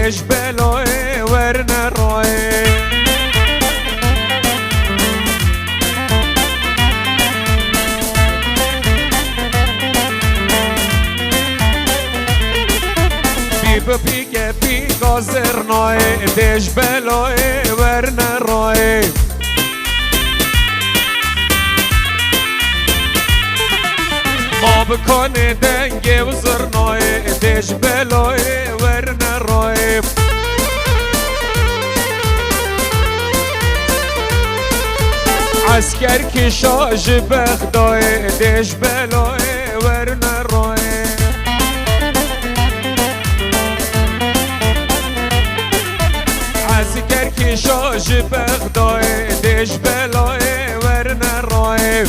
ديش بلوي ورنا روي بيجا بيجا زرناي ديش بلوي ورنا روي ما بکنه دنگه و زرناي ديش بلوي ورنا روي عسكر كشاج بغداي ديش بلوي ورنا روي عسكر كشاج بغداي ديش بلوي ورنا روي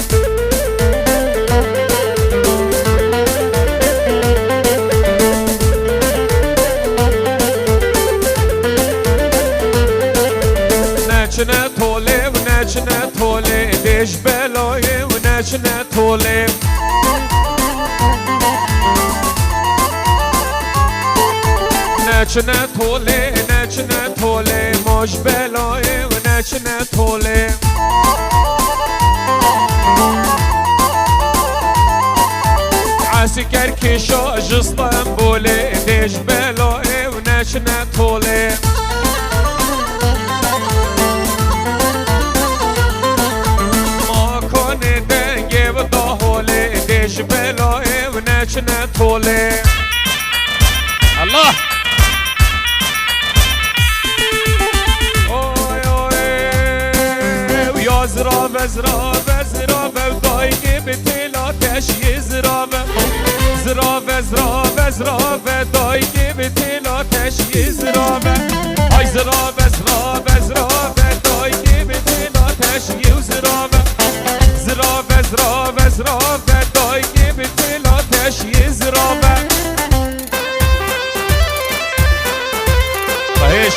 نچنه طوله و نچنه طوله ديش بلوي و نچنه طوله نچنه طوله نچنه طوله ماش بلوي و نچنه طوله عسكر كشاج اسطنبوله ديش بلوي و نچنه طوله ديش بلوي و نچنه طوله الله اوي اوي ويا زرافه زرافه زرافه ودايقي بتل آتش يزرافه زرافه زرافه زرافه دايقي بتل آتش يزرافه هاي زرافه زرافه زرافه دايقي بتل آتش يزرافه زرافه زرافه زرافه دايقي بتل آتش يزرافه طيش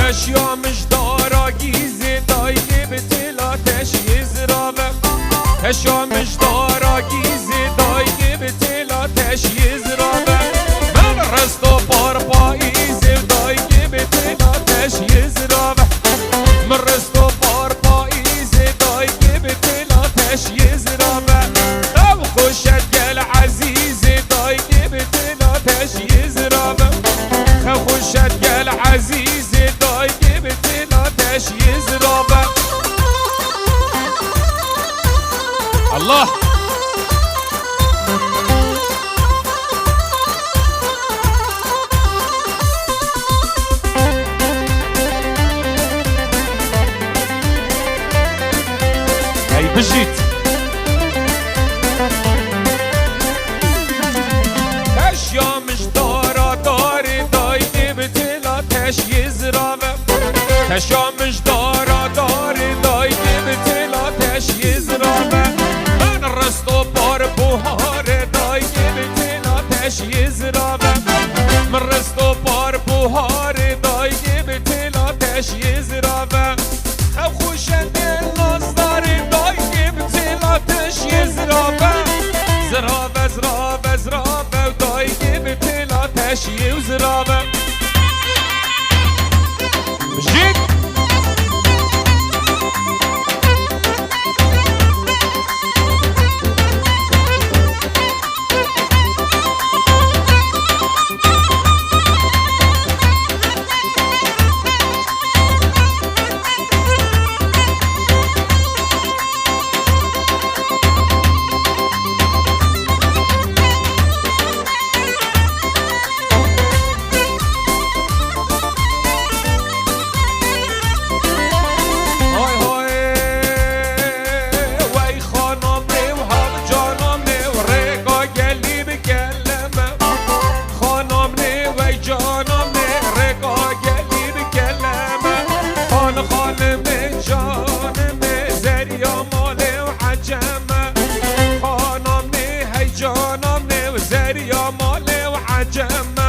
اشیا مجدارا گیزه دایگه به تل آتش یزرافه اشیا مجدارا گیزه دایگه به تل آتش یزرافه من رست و پار پاییزه دایگه به تل آتش یزرافه من رست و پار پاییزه دایگه به تل آتش یزرافه او خوشت گل عزیزه دایگه به تل آتش یزرافه خوشت گل عزیزه دایگه به تل آتش یزرافه الله هی بجید اشیا مجدارا داری دایگه به تل آتش یزرافه اشیا مجدارا داری دایگه به تل آتش یزرافه من رست و بار بوهاره دایگه به تل آتش یزرافه من رست و بار بوهاره دایگه به تل آتش یزرافه خب خوشت ناز داری دایگه به تل آتش یزرافه زرافه زرافه زرافه دایگه به تل آتش یزرافه جید عجمه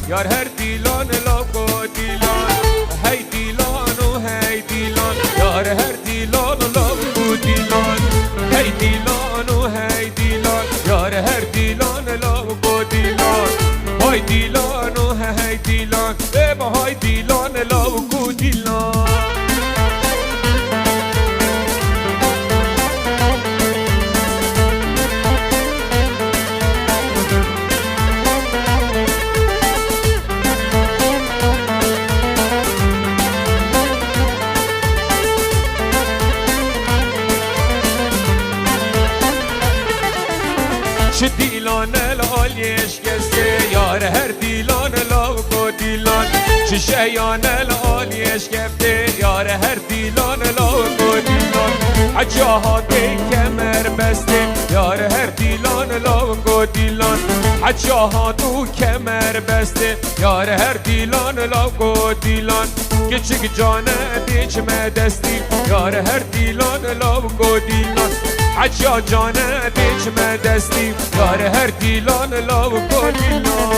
یار هر دیلان لاکو دیلان هی دیلان و هی دیلان یار هر دیلان لاکو دیلان هی دیلان و هی دیلان یار هر دیلان لاکو دیلان های دیلان و هی دیلان با های دیلان لاکو دیلان چه دیلان العالیش گسته یار هر دیلان لاکو دیلان چه شیان العالیش گفته یار هر دیلان لاکو دیلان عجاهات کمر بسته یار هر دیلان لاکو دیلان عجاهات و کمر بسته یار هر دیلان لاکو دیلان کچک جانه دیچم دستی یار هر دیلان لاکو دیلان عجا جانه دیچم دستی یار هر دیلان لاکو دیلان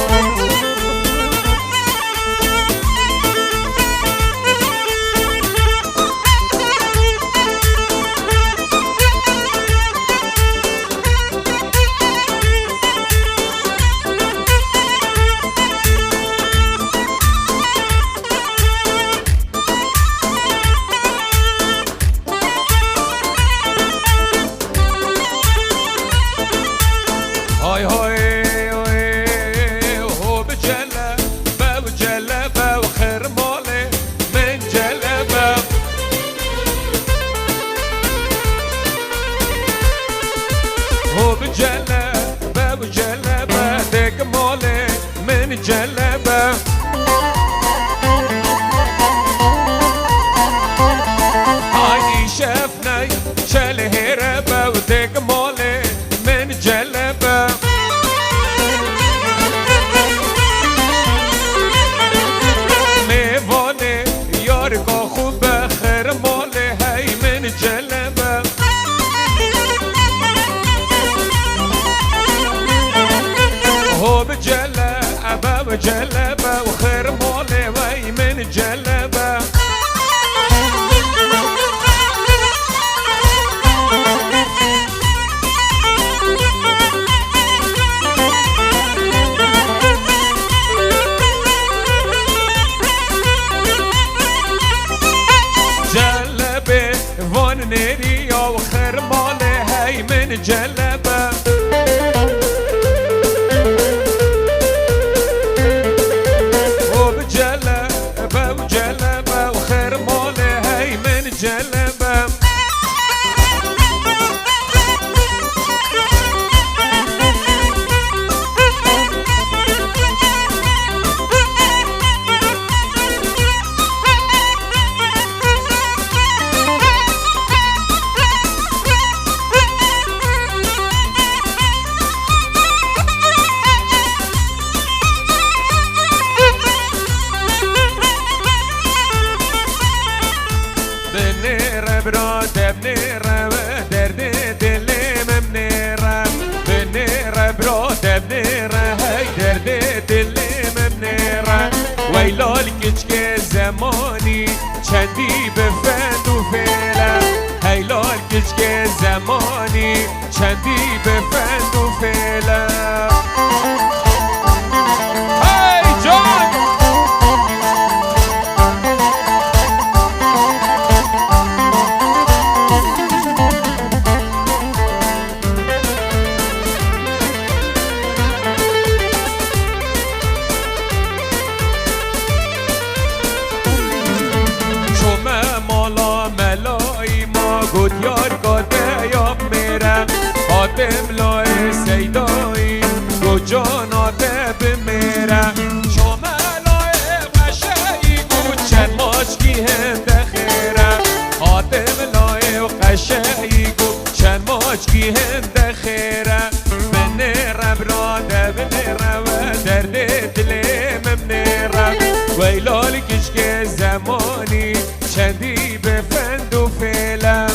های های هو بجلبه و خرماله من جلبه هو بجلبه دگماله من جلبه هاي شفناي شل هربه و دگماله من جلبه جلبه و خرماله وی من جلبه جلبه وان نریا و خرماله هی من جلبه جلبه و خرماله هی من جلبه برات بنيرة درد دلم منيرة بنيرة برات بنيرة هاي درد دلم منيرة ويلال كشك زماني چندی به فند و فعلا هیلال کشک زماني زمانی چندی به فند و فعلا هی جان گود یار گاده یاب میرم حاتم لای سیدایی گو جاناده بمیرم شما لای قشایی گو چند ماچکی هنده خیرم حاتم لای قشایی گو چند ماچکی هنده خیرم من رب را دبنرم و درد دلیم منرم ویلال کشک زمانی چندی به فند و فعلم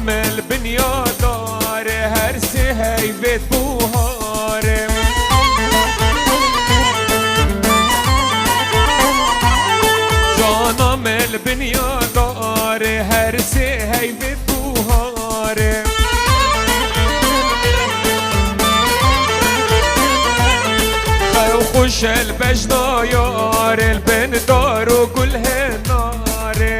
مل بنیا داره هر سه هیوت بوهاره جانا مل بنیا داره هر سه هیوت بوهاره خو خوش البجنا یار البن دارو كلها ناره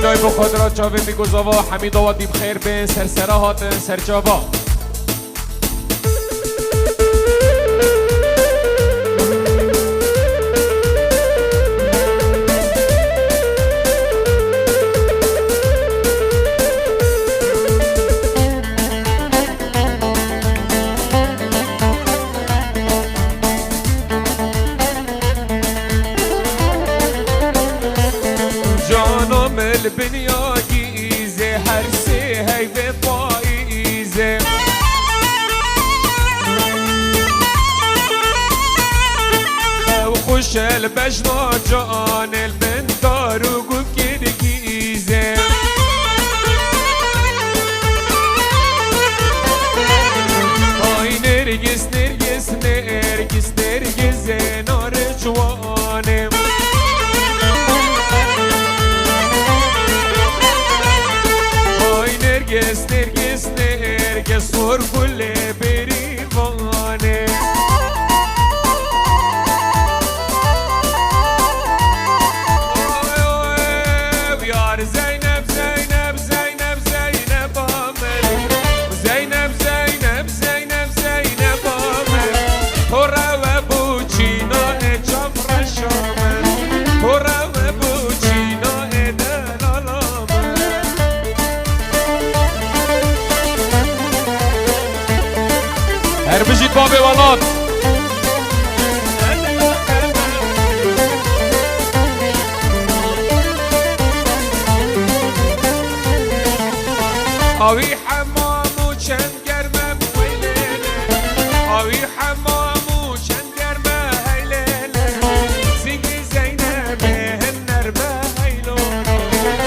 دای با خود را چاوه میگذاوا حمید آوادی بخیر به سرسره هاتن سرجاوا البنيا جيزة هرسي هاي في طايزة وخش البجنا جان البندار وقوب كده جيزة هاي نرجس نرجس نرجس نرجس نار جوانم نرجس نرجس صور كل بريفاني ويار زينب زينب زينب زينب عمل وزينب زينب زينب زينب عمل هورا وابوچينا اتشافر شامل هورا وابوچينا ادلالام هر بجید باب ولاد آوی حمامو چند گرمم ویلیله آوی حمامو چند گرمه هیلیله زنگی زینبه هنرمه هیلولو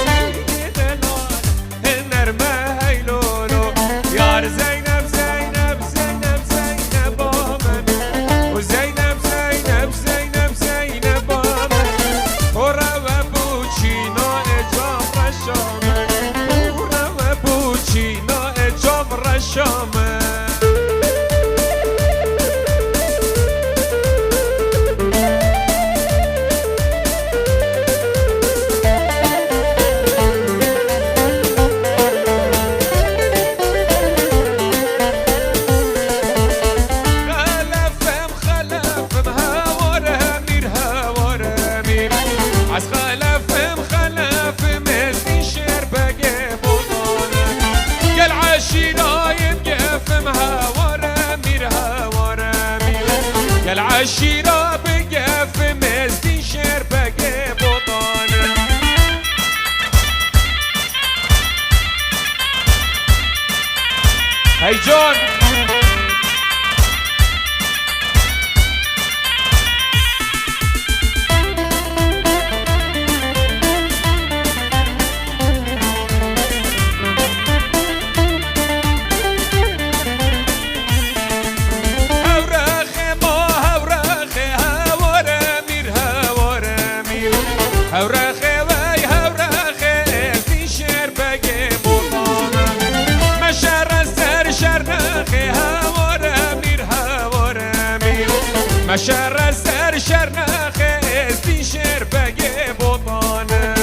زنگی دلال هنرمه هیلولو یار زینب زینب زینب زینب آمن هی جان شر سر شر نخه استی شر بگه بطانه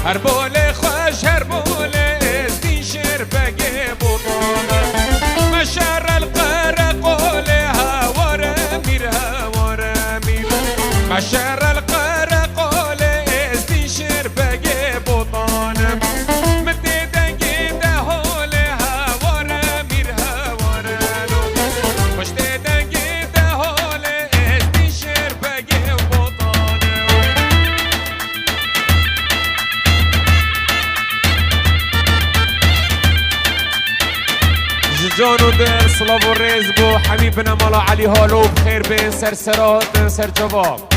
هر بوله خوش هر بوله استی شر بگه بطانه مشر القره قوله هواره میر هواره میر مشر القره قوله استی شر بگه بطانه متی دنگی ده حوله هواره میر هواره خوش دنگی ده حوله استی شر بگه بطانه جان و دل صلاف و ریز بو حبیبنا مالا علی هالو بخیر به سرسرات سر جواب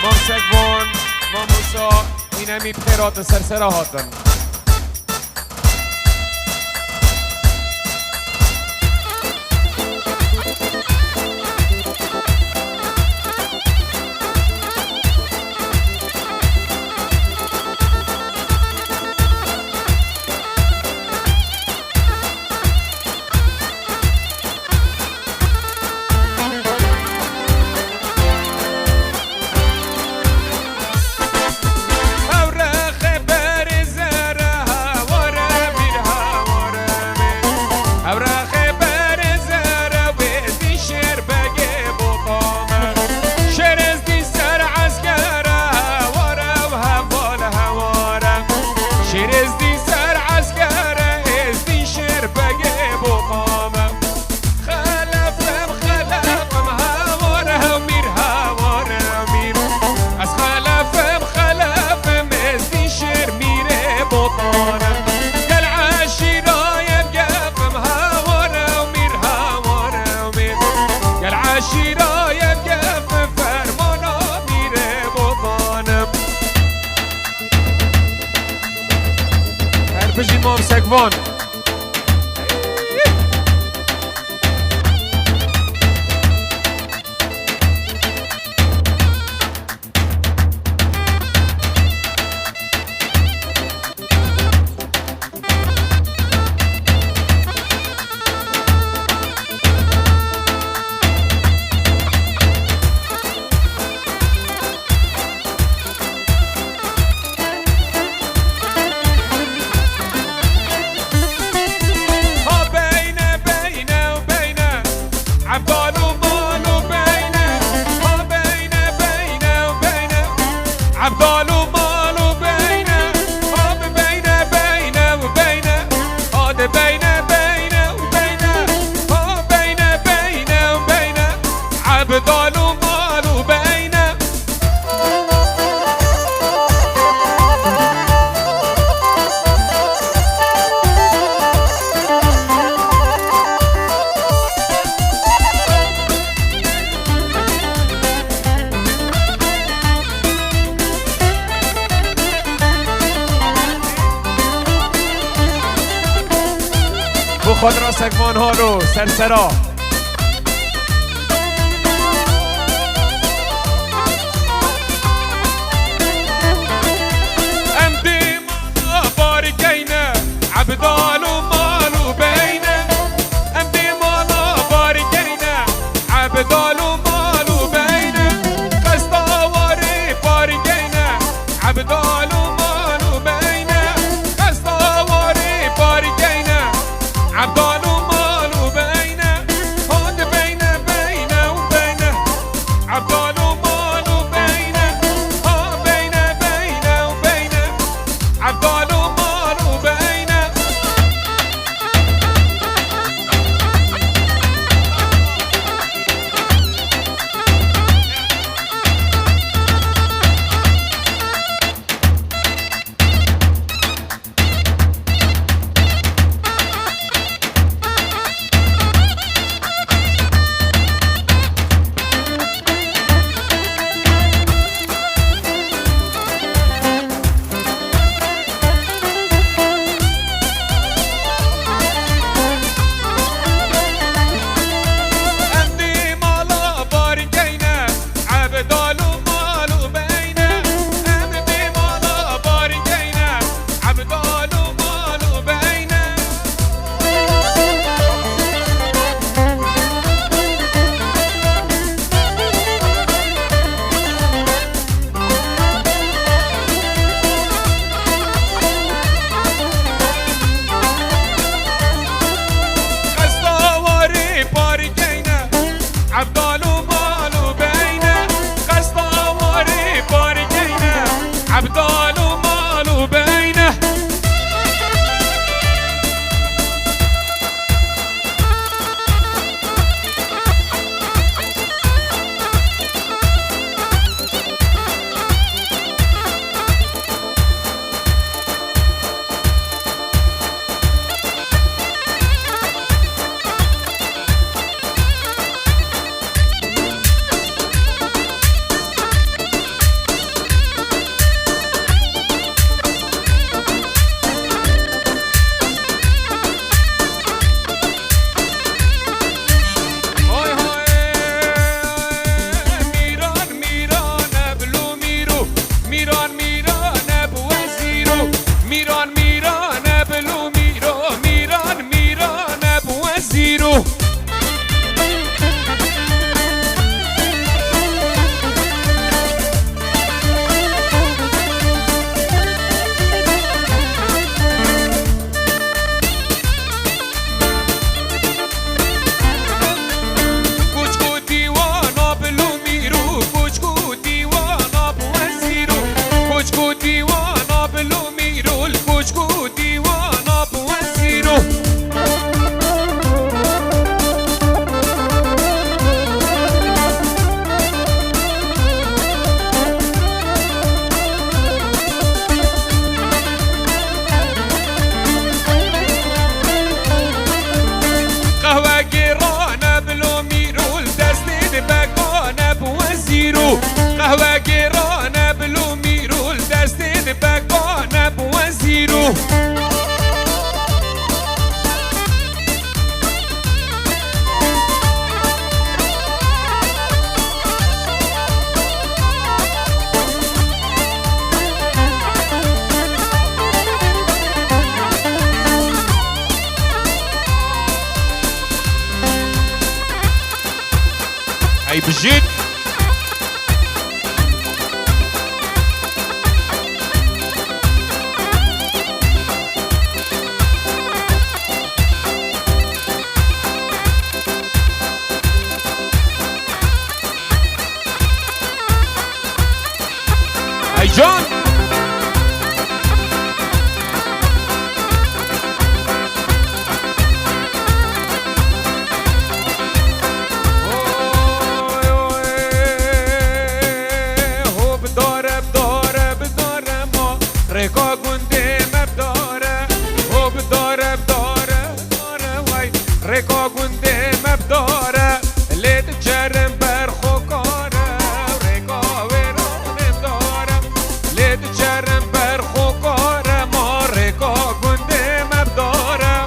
مام سگوان مام موسا این همی بخیرات سرسرا هاتن بجي مام سگوان خود را سگوان ها رو سرسرا امدی مالا بارکینه عبدال و مالو بینه امدی مالا بارکینه عبدال و مالو بینه قصداواری بارکینه عبدال و مالو بینه قصداواری بارکینه عبدالو جان رکا گنده مبداره و بداره بداره داره وای رکا گنده مبداره لید جرم بر خوکاره رکا ویرانم داره لید جرم بر خوکاره ما رکا گنده مبداره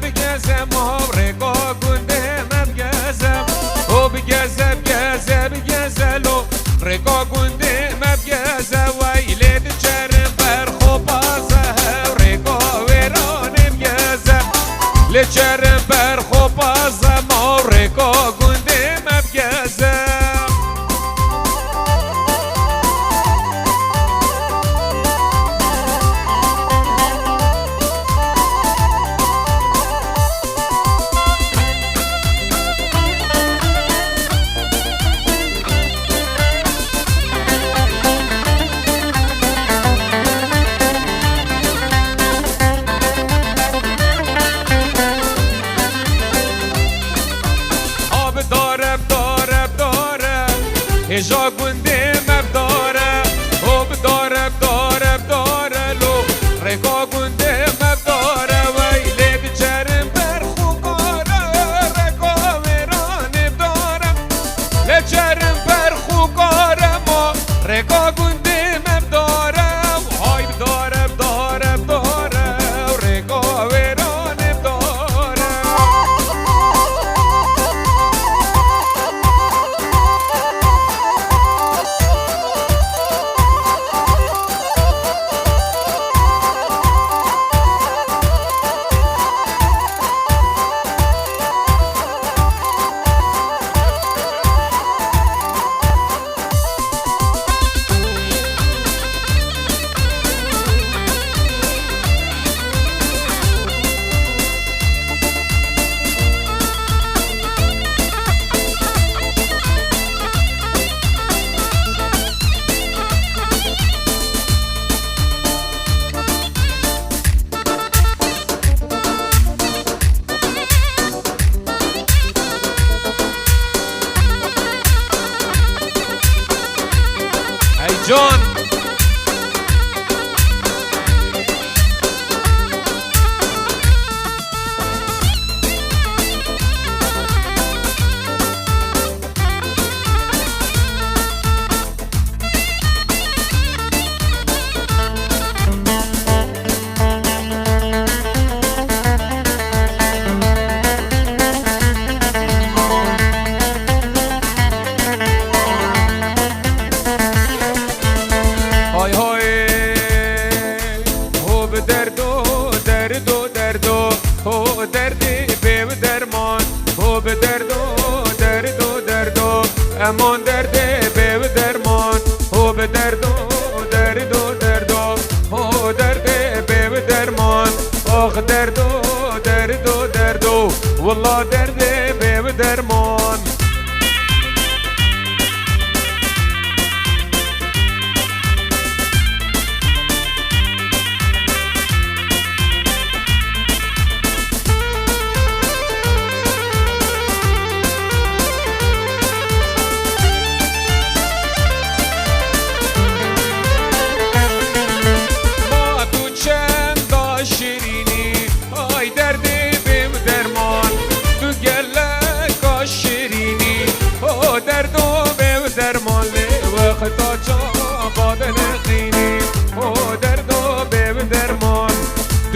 بگزم رکا گنده مبگزم و بگزلو رکا گنده مبگزم وی لید چرم بر خوبازه رکا ویرانم گزم لید چرم بر خوبازه ما رکا گنده مبگزم هجا گنده مبداره و بداره بداره بداره لو رکا گنده مبداره وی لید جرم بر خوکاره رکا ویرانه بداره لید جرم بر خوکاره ما رکا گنده مبداره های بداره بداره بداره رکا ویرانه بداره جان امان درده به درمان او به دردو دردو دردو او درده به درمان آخ دردو دردو دردو والله درده به درمان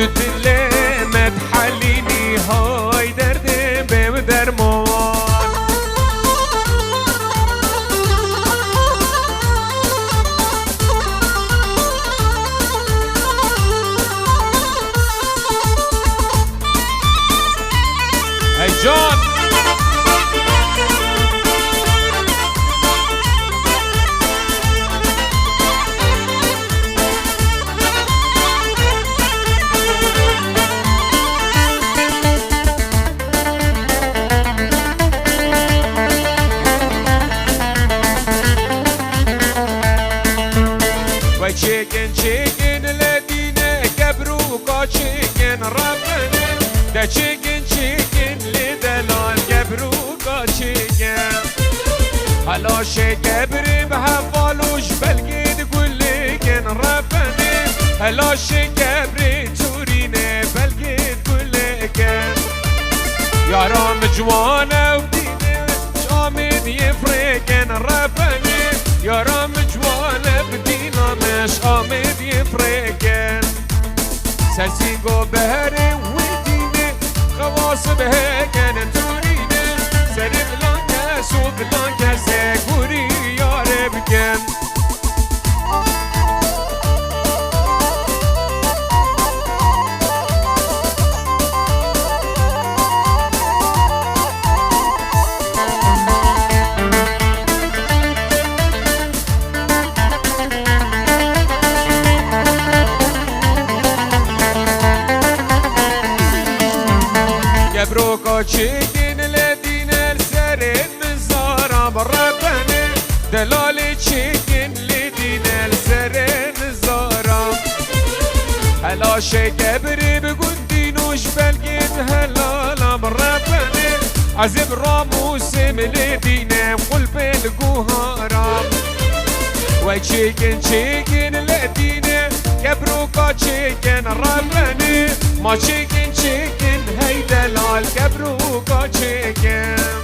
دل متحلینی های درد به درمان چیکن ربنه ده چیکن لدلال گبروکا چیکن هلاش گبری به حوالوش بلگید گلگن ربنه هلاش گبری تورینه بلگید گلگن یارام جوانه و دینه شامد یفرگن ربنه یارام جوانه و دینامش آمد یفرگن سرسیگو بهره و دینه خواص بهگن تورینه سر بلانکه سو بلانکه سگوری یاره بگن چیکن لدین السرین مزارم ربنه دلال چیکن لدین السرین مزارم هلاش گبری بگندینوش بلگید هلالم ربنه عزب راموسم لدینم قلب الگوهارم و چیکن لدینه گبروکا چیکن ربنه ما چیکن هی دلال گبروکا چیکن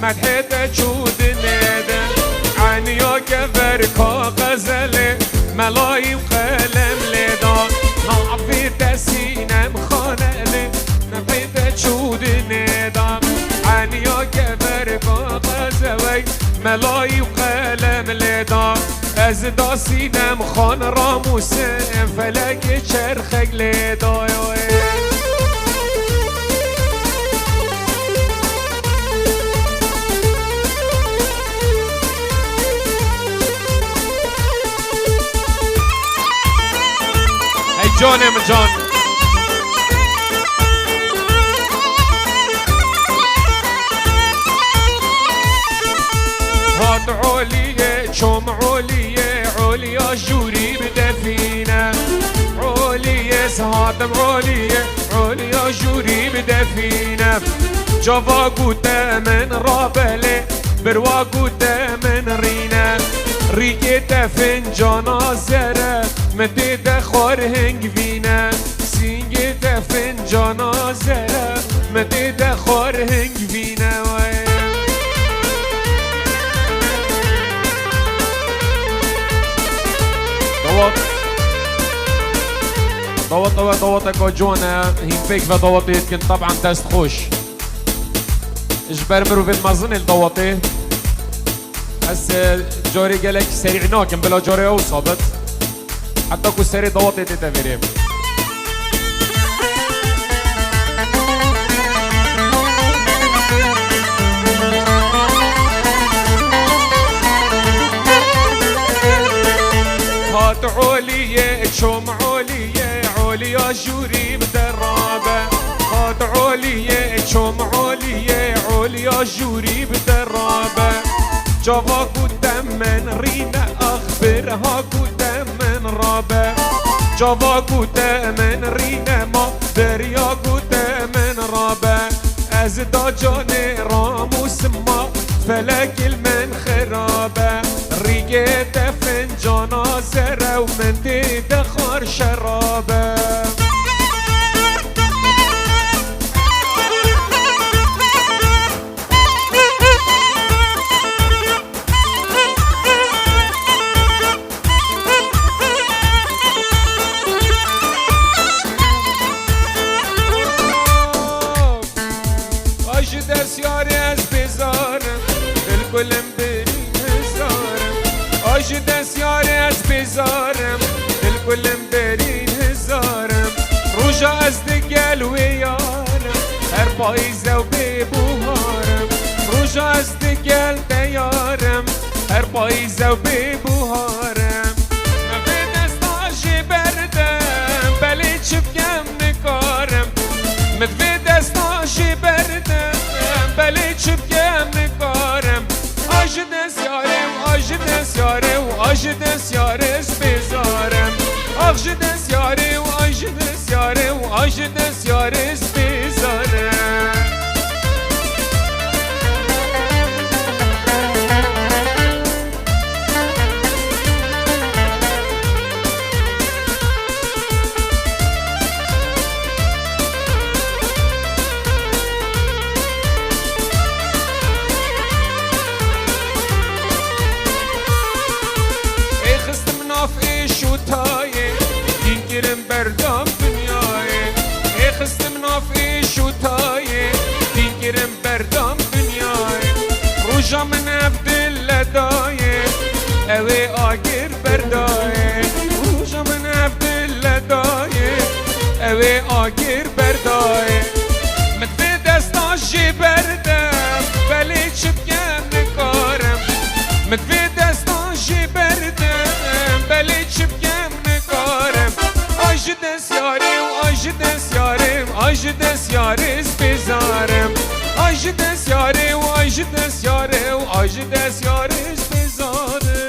مدحت جود نده عنیا كفر غزله ملاي وقلم لدار نعفي تسينم خانله مدحت جود نده عنیا كفر غزله ملاي وقلم لدار از داسینم خان راموسم فلک چرخک لدار جانم جان هاد علیه چوم علیه جوری بدفینه علیه سهادم علیه جوری بدفینه جوا گوته من رابله بروا گوته من رینه ریگه فنجانا زره متى خور هنگ وینه سینگه فنجانا زره متى خور هنگ وینه ضوطك جوانا هين فيك في ضوطي كنت طبعا تست خوش اجبر مرو في مازن الضوطي هسه جوري قالك سريع ناكم بلا جوري او صابت حتى كو سريع ضوطي تتفيريم هات عليا شوم عليا عليا جوري بدرابة هات عليا شوم عليا عليا جوري بدرابة جافا قدام من رينا أخبرها قدام من رابة جافا قدام من رينا ما دريا قدام من رابة أزدا جاني راموس ما فلك المن خرابة ريقة فنجانا زرا ومن دي دخار شرابة دس ياري از بزارم الكل مدرين هزارم دس ياري از بزارم الكل مدرين هزارم روجا از دقل ويارم هر بايزة وبيبوهارم روجا از دقل ديارم هر بايزة وبيبوهارم ما في دستاجي بردم بلي شبكم نكارم ما في دستاجي بردم بليتش بكام نكارم أجدس يارم أجدس يارم أجدس يارس بزارم أجدس يارم أجدس يارم أجدس يارس بزارم بردم دنیای خستم نافی شوتای دیگرم بردم دنیای روجا من عبدالله لدای اوی آگر بردای روجا من عبدالله دای اوی آگر بردای مدفی دستاشی بردم ولی چبگم نکارم مدفی دستاشی بردم ولی چبگم نکارم أجدس يارم أجدس يارم أجدس يارس بزارم أجدس يارم أجدس يارم أجدس يارس بزارم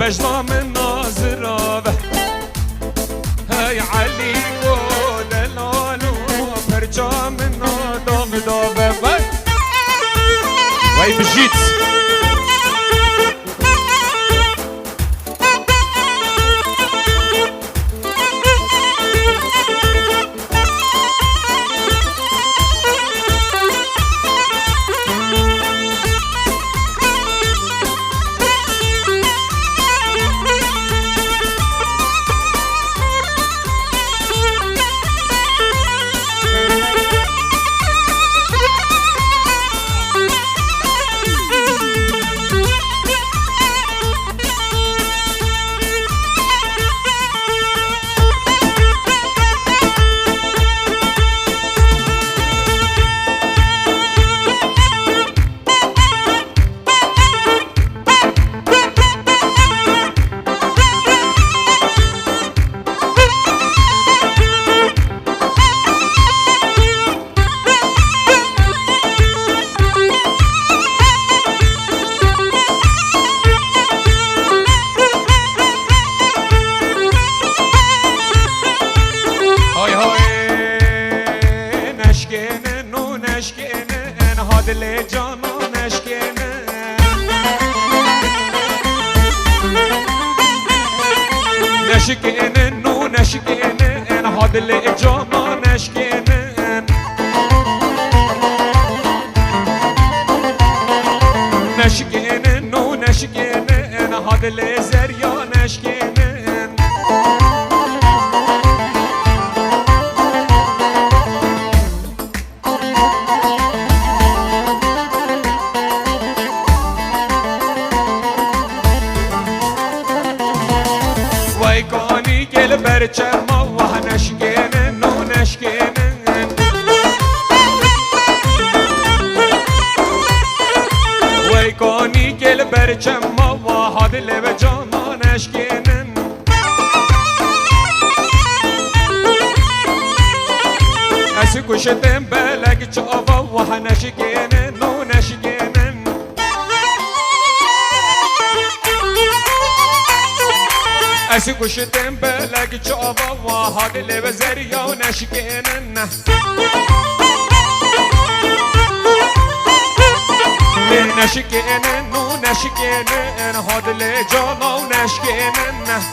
بجنام الناظرة هاي علي ودلالو برجام النادم دابة واي بجيت نشکنن هادل جاما نشکنن نشکنن نو نشکنن هادل زریا نشکنن ويكوني قل برچما وها نشکنن نو نشکنن ويكوني قل برچما وها دل بجاما نشکنن اسی کشتم بلگ چاوا وها نشکنن نو نشکنن اسی کشتم بلگ چاوا وها دل بزریا نشکنن نشکنن نو نشکنن هادل جانا و نشکنن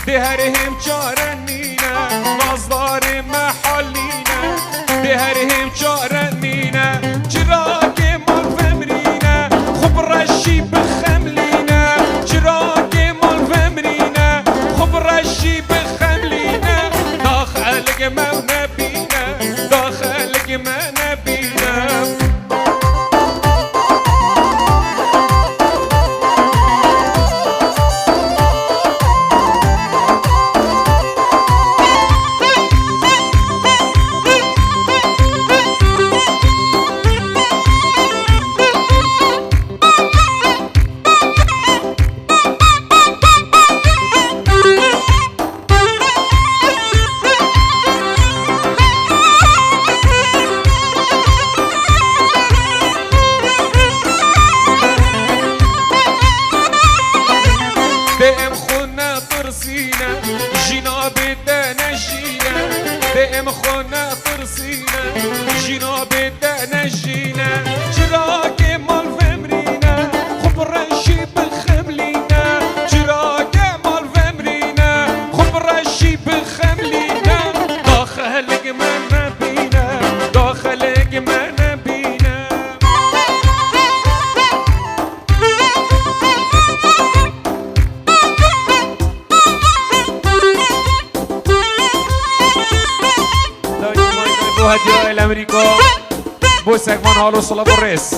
دهرهم چارنینه نازدار محلینه دهرهم چارنینه چراغ مال فمرینه خب رشی بخملینه چراغ مال فمرینه خب رشی بخملینه داخلق ما نبینه داخلق ما نبینه دائم خونا ترسينا جينا بدنا جينا دائم خونا ترسينا جينا بدنا جينا چراغ مال فمرينا خب رشي بخملينا چراغ مال فمرينا خب رشي بخملينا داخلك ما نبينا داخلك ما نبينا هدیه الامریکا بو سگمان حالو صلاب و ریس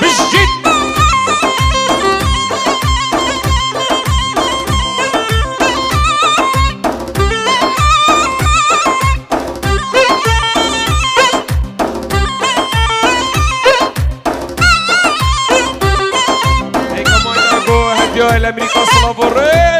بشجید ای کمان بو هدیه الامریکا صلاب و ریس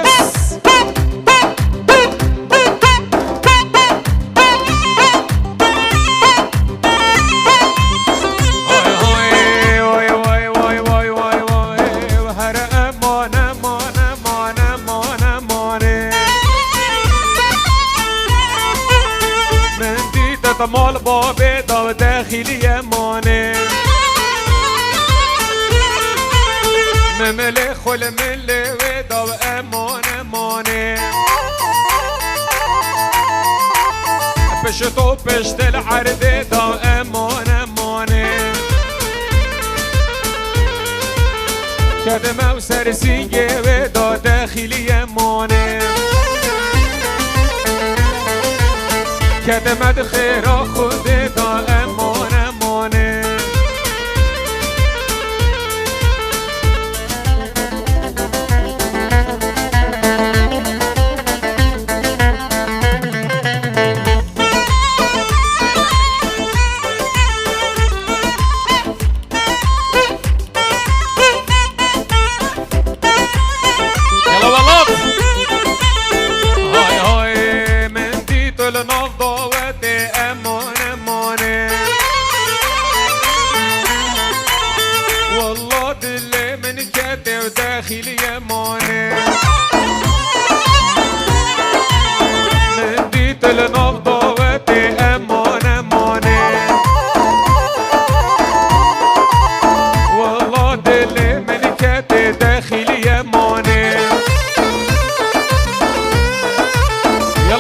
مال بابه دا داخلی مانه ممل خل مل و دا امان مانه پش تو پش دل عرده دا امان مانه کدمه و سرسیگه و دا داخلی مانه کدمت خیرا خود دا امان امانه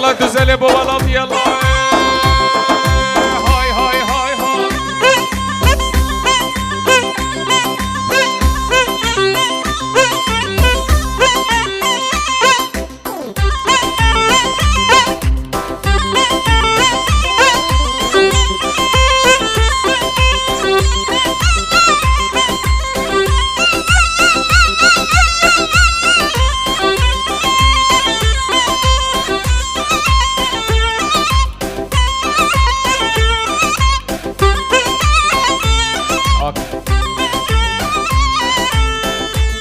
يلا دوزلي بو بلاط يلا هاي هاي هاي هاي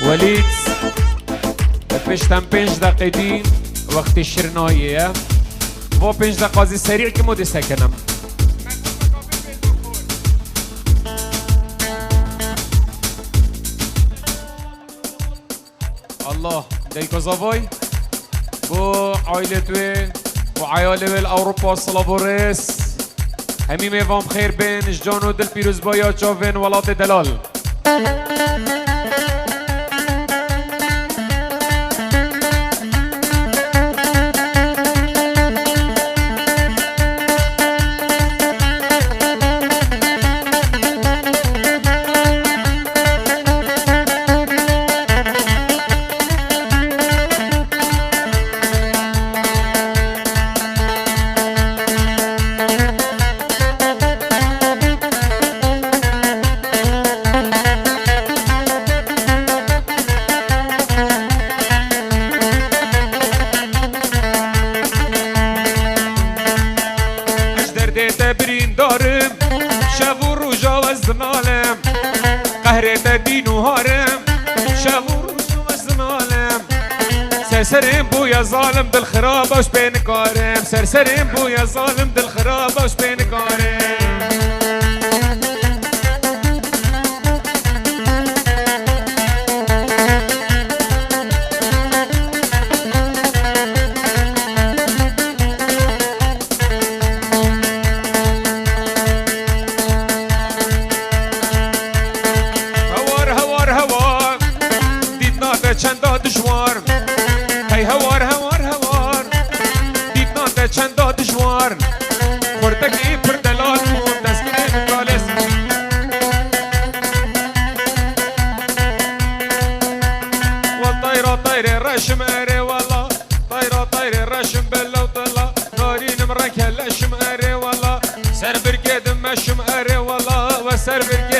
وليد بيشتم 5 دقيقتين وقت الشرناية و 5 دقيقة زي سريع كمو دي سكنم الله ديكو زافاي بو عائلتوي وعيالي الأوروبا والصلابوريس همي ميفام خير بين جانو دل بيروز بايا تشوفين ولات دلال تبرين دارم شب و روژا و زنالم قهرت دین و هارم شب و روژا و زنالم سرسرم بویا ظالم دل خراب وش بین کارم سرسرم بویا ظالم دل خراب وش بین کارم چند دشوار هی هوار هوار هوار دیدنا ده چند دشوار خورتگی پر دلال مون دستگیری نکالس و طایره طایره رشم اره والا طایره طایره رشم بلو طلا نارینم رنگ هلشم اره والا سر برگدم مشم اره والا و سر برگدم